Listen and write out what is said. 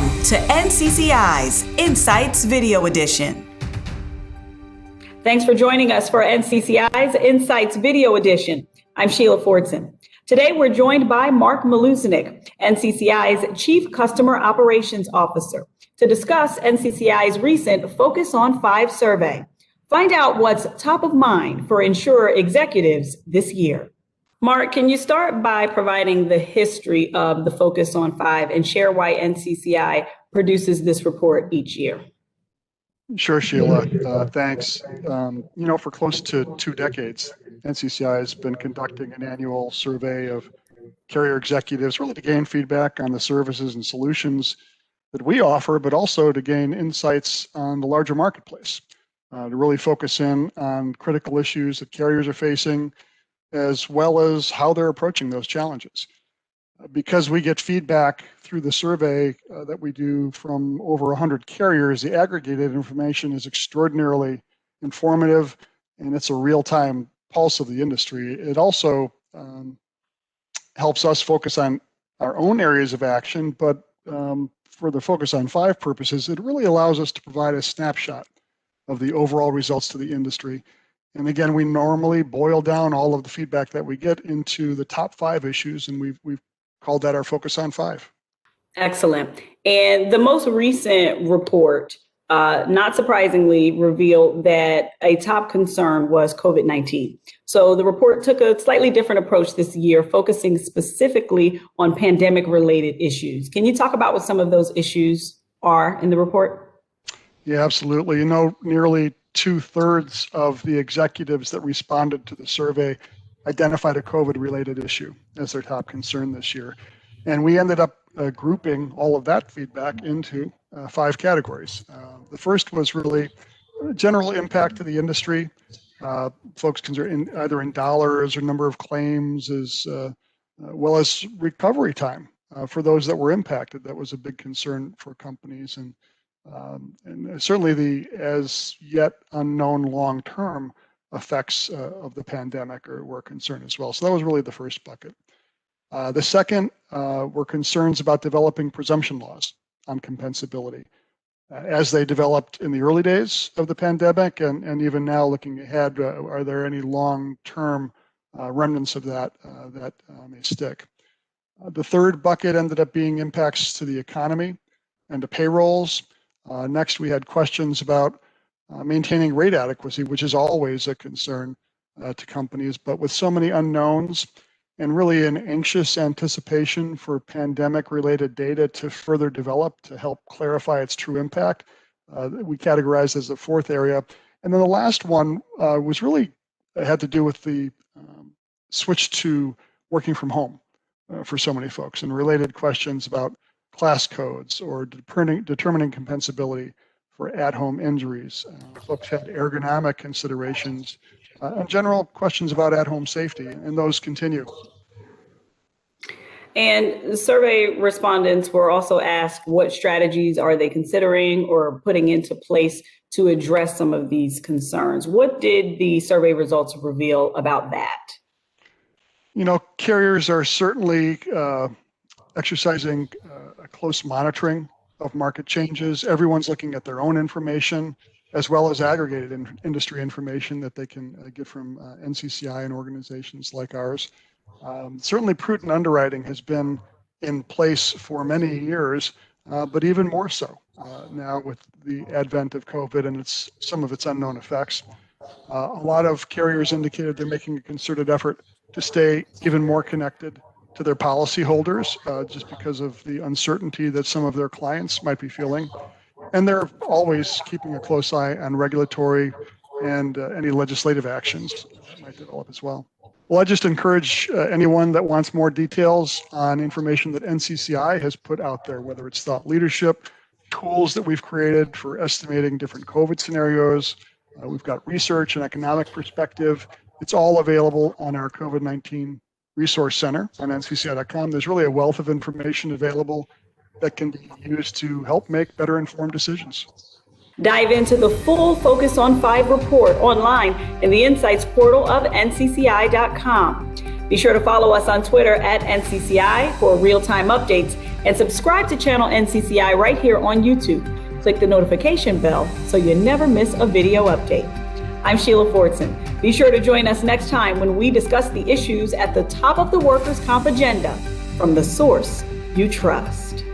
Welcome to NCCI's Insights Video Edition. Thanks for joining us for NCCI's Insights Video Edition. I'm Sheila Fordson. Today, we're joined by Mark Malusinik, NCCI's Chief Customer Operations Officer, to discuss NCCI's recent Focus on 5 survey. Find out what's top of mind for insurer executives this year. Mark, can you start by providing the history of the Focus on 5 and share why NCCI produces this report each year? Sure, Sheila. Thanks. For close to 2 decades, NCCI has been conducting an annual survey of carrier executives, really to gain feedback on the services and solutions that we offer, but also to gain insights on the larger marketplace, to really focus in on critical issues that carriers are facing, as well as how they're approaching those challenges. Because we get feedback through the survey that we do from over 100 carriers, the aggregated information is extraordinarily informative, and it's a real-time pulse of the industry. It also helps us focus on our own areas of action, but for the Focus on 5 purposes, it really allows us to provide a snapshot of the overall results to the industry. And again, we normally boil down all of the feedback that we get into the top 5 issues, and we've called that our Focus on 5. Excellent. And the most recent report, not surprisingly, revealed that a top concern was COVID-19. So the report took a slightly different approach this year, focusing specifically on pandemic-related issues. Can you talk about what some of those issues are in the report? Yeah, absolutely. Nearly 2/3 of the executives that responded to the survey identified a COVID-related issue as their top concern this year. And we ended up grouping all of that feedback into 5 categories. The first was really general impact to the industry. Folks concerned either in dollars or number of claims, as well as recovery time for those that were impacted. That was a big concern for companies. And certainly the as yet unknown long-term effects of the pandemic were a concern as well. So that was really the first bucket. The second were concerns about developing presumption laws on compensability as they developed in the early days of the pandemic, and even now looking ahead, are there any long-term remnants of that that may stick? The third bucket ended up being impacts to the economy and to payrolls. Next, we had questions about maintaining rate adequacy, which is always a concern to companies, but with so many unknowns and really an anxious anticipation for pandemic-related data to further develop to help clarify its true impact, we categorized as the fourth area. And then the last one was really had to do with the switch to working from home for so many folks, and related questions about class codes or determining compensability for at-home injuries. Folks had ergonomic considerations and general questions about at-home safety, and those continue. And survey respondents were also asked what strategies are they considering or putting into place to address some of these concerns. What did the survey results reveal about that? Carriers are certainly exercising a close monitoring of market changes. Everyone's looking at their own information as well as aggregated industry information that they can get from NCCI and organizations like ours. Certainly prudent underwriting has been in place for many years, but even more so now with the advent of COVID and some of its unknown effects. A lot of carriers indicated they're making a concerted effort to stay even more connected to their policyholders, just because of the uncertainty that some of their clients might be feeling. And they're always keeping a close eye on regulatory and any legislative actions that might develop as well. Well, I just encourage anyone that wants more details on information that NCCI has put out there, whether it's thought leadership, tools that we've created for estimating different COVID scenarios. We've got research and economic perspective. It's all available on our COVID-19 Resource Center on ncci.com. There's really a wealth of information available that can be used to help make better informed decisions. Dive into the full Focus on 5 report online in the Insights portal of ncci.com. Be sure to follow us on Twitter at NCCI for real-time updates and subscribe to channel NCCI right here on YouTube. Click the notification bell so you never miss a video update. I'm Sheila Fordson. Be sure to join us next time when we discuss the issues at the top of the workers' comp agenda from the source you trust.